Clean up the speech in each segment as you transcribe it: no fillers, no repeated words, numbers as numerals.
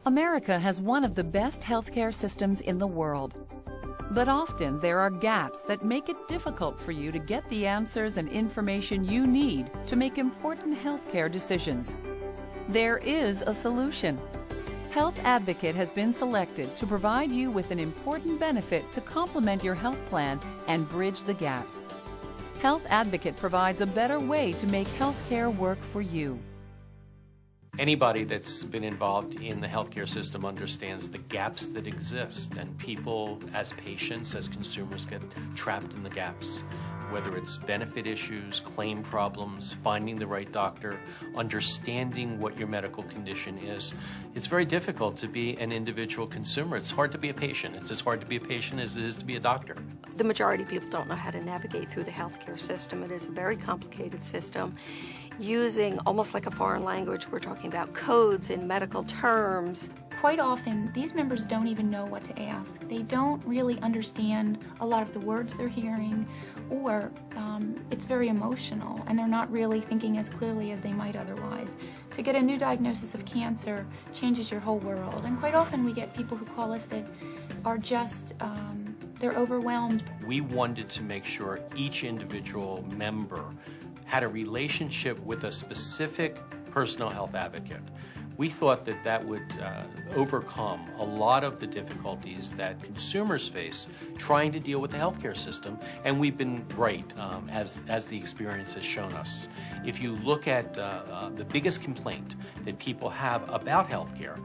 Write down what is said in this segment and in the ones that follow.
America has one of the best healthcare systems in the world. But often there are gaps that make it difficult for you to get the answers and information you need to make important healthcare decisions. There is a solution. Health Advocate has been selected to provide you with an important benefit to complement your health plan and bridge the gaps. Health Advocate provides a better way to make healthcare work for you. Anybody that's been involved in the healthcare system understands the gaps that exist, and people as patients, as consumers, get trapped in the gaps. Whether it's benefit issues, claim problems, finding the right doctor, understanding what your medical condition is. It's very difficult to be an individual consumer. It's hard to be a patient. It's as hard to be a patient as it is to be a doctor. The majority of people don't know how to navigate through the healthcare system. It is a very complicated system. Using almost like a foreign language, we're talking about codes and medical terms. Quite often, these members don't even know what to ask. They don't really understand a lot of the words they're hearing, or it's very emotional, and they're not really thinking as clearly as they might otherwise. To get a new diagnosis of cancer changes your whole world, and quite often we get people who call us that are just, they're overwhelmed. We wanted to make sure each individual member had a relationship with a specific personal health advocate. We thought that that would overcome a lot of the difficulties that consumers face trying to deal with the healthcare system, and we've been right as the experience has shown us. If you look at the biggest complaint that people have about healthcare,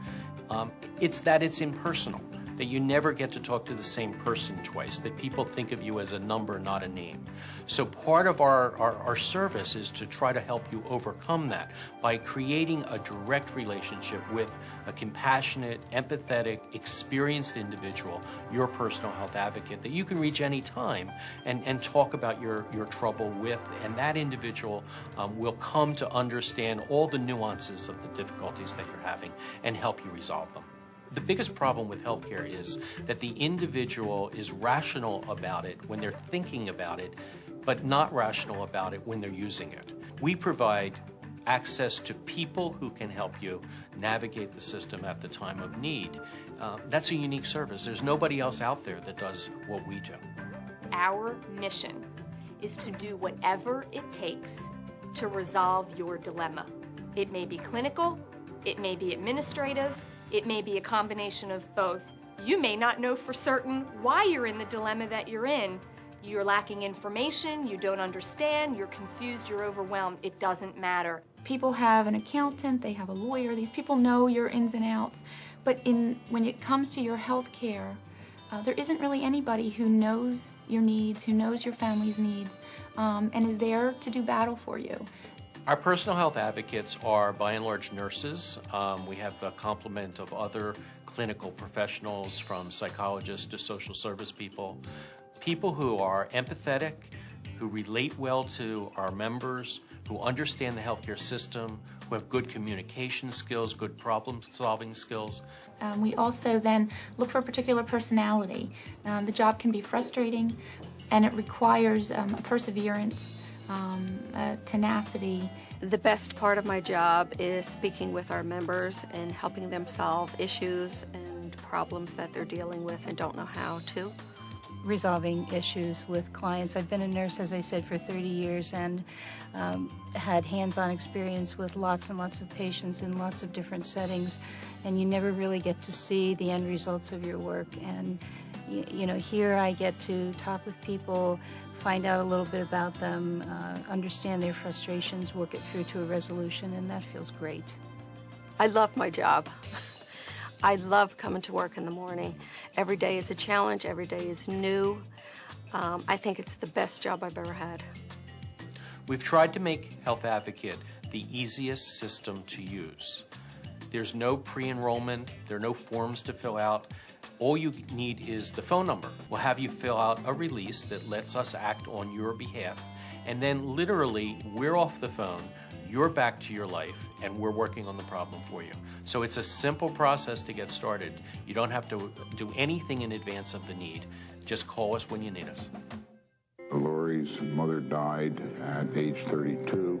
it's that it's impersonal, that you never get to talk to the same person twice, that people think of you as a number, not a name. So part of our service is to try to help you overcome that by creating a direct relationship with a compassionate, empathetic, experienced individual, your personal health advocate, that you can reach any time and talk about your trouble with, and that individual will come to understand all the nuances of the difficulties that you're having and help you resolve them. The biggest problem with healthcare is that the individual is rational about it when they're thinking about it, but not rational about it when they're using it. We provide access to people who can help you navigate the system at the time of need. That's a unique service. There's nobody else out there that does what we do. Our mission is to do whatever it takes to resolve your dilemma. It may be clinical, it may be administrative, it may be a combination of both. You may not know for certain why you're in the dilemma that you're in. You're lacking information, you don't understand, you're confused, you're overwhelmed. It doesn't matter. People have an accountant, they have a lawyer, these people know your ins and outs. But when it comes to your health care, there isn't really anybody who knows your needs, who knows your family's needs, and is there to do battle for you. Our personal health advocates are, by and large, nurses. We have a complement of other clinical professionals, from psychologists to social service people. People who are empathetic, who relate well to our members, who understand the healthcare system, who have good communication skills, good problem-solving skills. We also then look for a particular personality. The job can be frustrating, and it requires perseverance, tenacity. The best part of my job is speaking with our members and helping them solve issues and problems that they're dealing with and don't know how to. Resolving issues with clients. I've been a nurse, as I said, for 30 years and had hands-on experience with lots and lots of patients in lots of different settings, and you never really get to see the end results of your work. And you know, here I get to talk with people, find out a little bit about them, understand their frustrations, work it through to a resolution, and that feels great. I love my job. I love coming to work in the morning. Every day is a challenge, every day is new. I think it's the best job I've ever had. We've tried to make Health Advocate the easiest system to use. There's no pre-enrollment, there are no forms to fill out. All you need is the phone number. We'll have you fill out a release that lets us act on your behalf, and then literally we're off the phone, you're back to your life, and we're working on the problem for you. So it's a simple process to get started. You don't have to do anything in advance of the need. Just call us when you need us. Lori's mother died at age 32.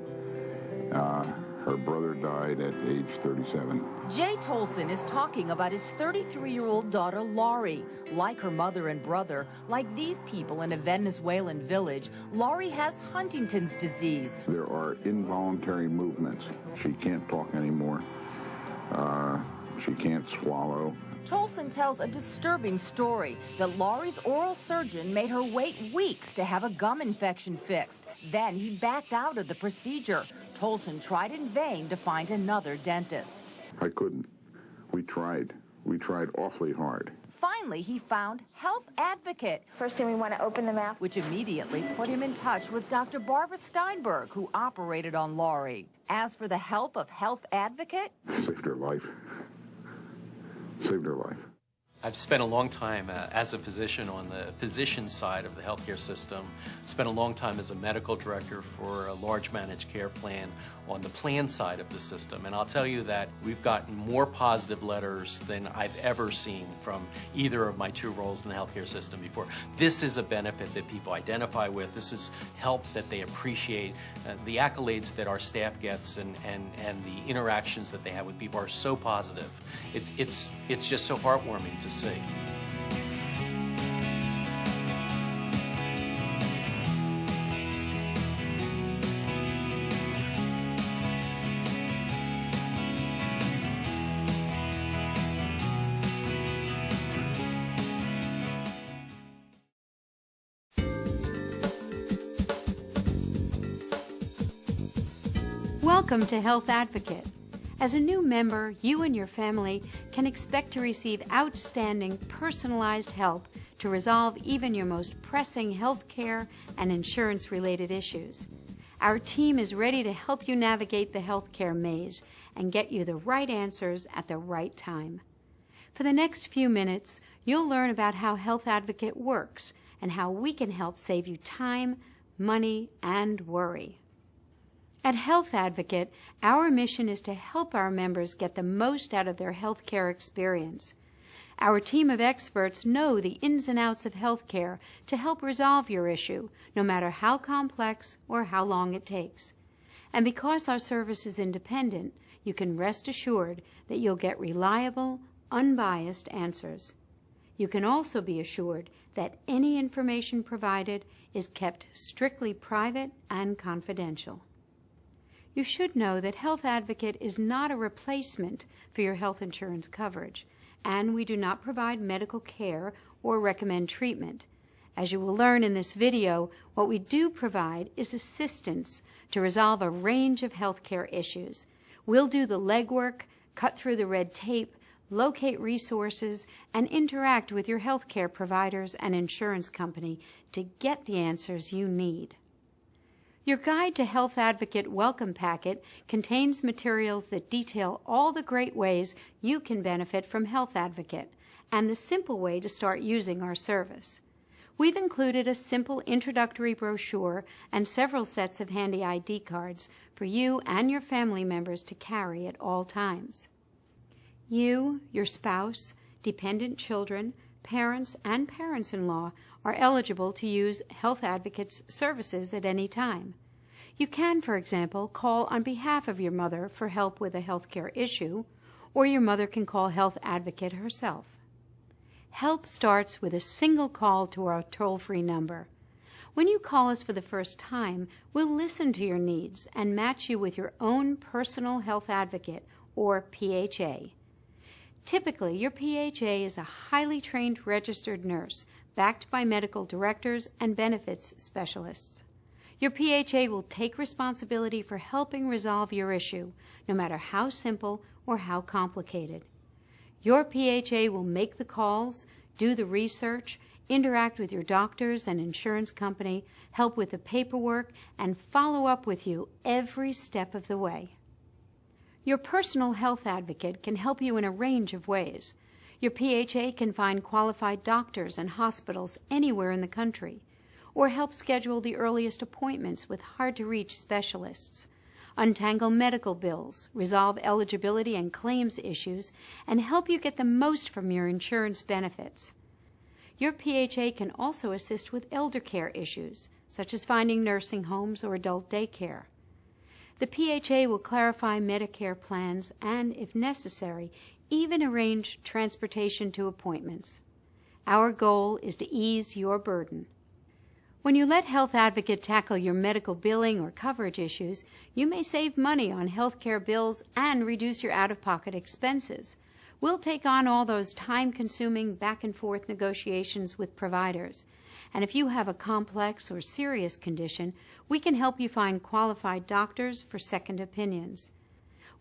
Her brother died at age 37. Jay Tolson is talking about his 33-year-old daughter, Laurie. Like her mother and brother, like these people in a Venezuelan village, Laurie has Huntington's disease. There are involuntary movements. She can't talk anymore. She can't swallow. Tolson tells a disturbing story that Laurie's oral surgeon made her wait weeks to have a gum infection fixed. Then he backed out of the procedure. Tolson tried in vain to find another dentist. I couldn't. We tried. We tried awfully hard. Finally, he found Health Advocate. First thing, we want to open the mouth, which immediately put him in touch with Dr. Barbara Steinberg, who operated on Laurie. As for the help of Health Advocate, saved her life. Saved her life. I've spent a long time as a physician on the physician side of the healthcare system. Spent a long time as a medical director for a large managed care plan on the plan side of the system. And I'll tell you that we've gotten more positive letters than I've ever seen from either of my two roles in the healthcare system before. This is a benefit that people identify with. This is help that they appreciate. The accolades that our staff gets and the interactions that they have with people are so positive. It's just so heartwarming to see. Welcome to Health Advocate. As a new member, you and your family can expect to receive outstanding, personalized help to resolve even your most pressing health care and insurance-related issues. Our team is ready to help you navigate the healthcare maze and get you the right answers at the right time. For the next few minutes, you'll learn about how Health Advocate works and how we can help save you time, money, and worry. At Health Advocate, our mission is to help our members get the most out of their healthcare experience. Our team of experts know the ins and outs of healthcare to help resolve your issue, no matter how complex or how long it takes. And because our service is independent, you can rest assured that you'll get reliable, unbiased answers. You can also be assured that any information provided is kept strictly private and confidential. You should know that Health Advocate is not a replacement for your health insurance coverage, and we do not provide medical care or recommend treatment. As you will learn in this video, what we do provide is assistance to resolve a range of healthcare issues. We'll do the legwork, cut through the red tape, locate resources, and interact with your healthcare providers and insurance company to get the answers you need. Your Guide to Health Advocate Welcome Packet contains materials that detail all the great ways you can benefit from Health Advocate and the simple way to start using our service. We've included a simple introductory brochure and several sets of handy ID cards for you and your family members to carry at all times. You, your spouse, dependent children, parents, and parents-in-law are eligible to use Health Advocate's services at any time. You can, for example, call on behalf of your mother for help with a healthcare issue, or your mother can call Health Advocate herself. Help starts with a single call to our toll-free number. When you call us for the first time, we'll listen to your needs and match you with your own personal health advocate, or PHA. Typically, your PHA is a highly trained registered nurse, backed by medical directors and benefits specialists. Your PHA will take responsibility for helping resolve your issue, no matter how simple or how complicated. Your PHA will make the calls, do the research, interact with your doctors and insurance company, help with the paperwork, and follow up with you every step of the way. Your personal health advocate can help you in a range of ways. Your PHA can find qualified doctors and hospitals anywhere in the country, or help schedule the earliest appointments with hard-to-reach specialists, untangle medical bills, resolve eligibility and claims issues, and help you get the most from your insurance benefits. Your PHA can also assist with elder care issues, such as finding nursing homes or adult daycare. The PHA will clarify Medicare plans and, if necessary, even arrange transportation to appointments. Our goal is to ease your burden. When you let Health Advocate tackle your medical billing or coverage issues, you may save money on health care bills and reduce your out-of-pocket expenses. We'll take on all those time-consuming back-and-forth negotiations with providers. And if you have a complex or serious condition, we can help you find qualified doctors for second opinions.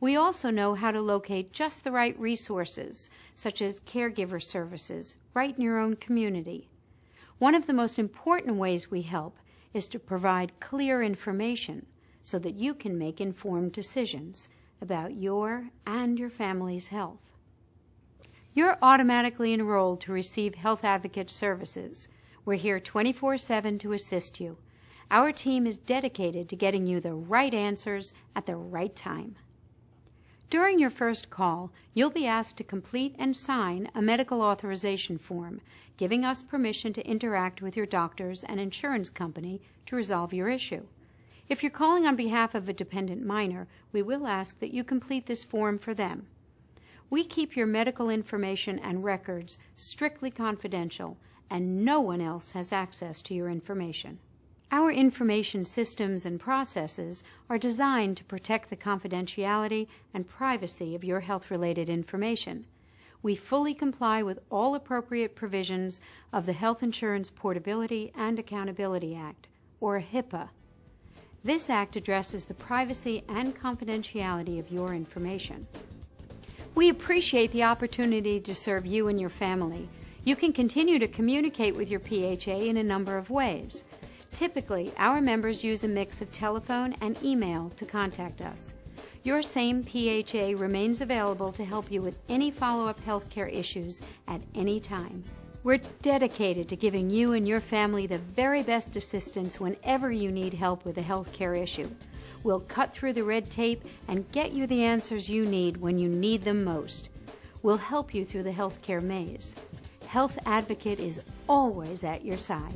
We also know how to locate just the right resources, such as caregiver services, right in your own community. One of the most important ways we help is to provide clear information so that you can make informed decisions about your and your family's health. You're automatically enrolled to receive Health Advocate services. We're here 24/7 to assist you. Our team is dedicated to getting you the right answers at the right time. During your first call, you'll be asked to complete and sign a medical authorization form, giving us permission to interact with your doctors and insurance company to resolve your issue. If you're calling on behalf of a dependent minor, we will ask that you complete this form for them. We keep your medical information and records strictly confidential, and no one else has access to your information. Our information systems and processes are designed to protect the confidentiality and privacy of your health-related information. We fully comply with all appropriate provisions of the Health Insurance Portability and Accountability Act, or HIPAA. This act addresses the privacy and confidentiality of your information. We appreciate the opportunity to serve you and your family. You can continue to communicate with your PHA in a number of ways. Typically, our members use a mix of telephone and email to contact us. Your same PHA remains available to help you with any follow-up healthcare issues at any time. We're dedicated to giving you and your family the very best assistance whenever you need help with a healthcare issue. We'll cut through the red tape and get you the answers you need when you need them most. We'll help you through the healthcare maze. Health Advocate is always at your side.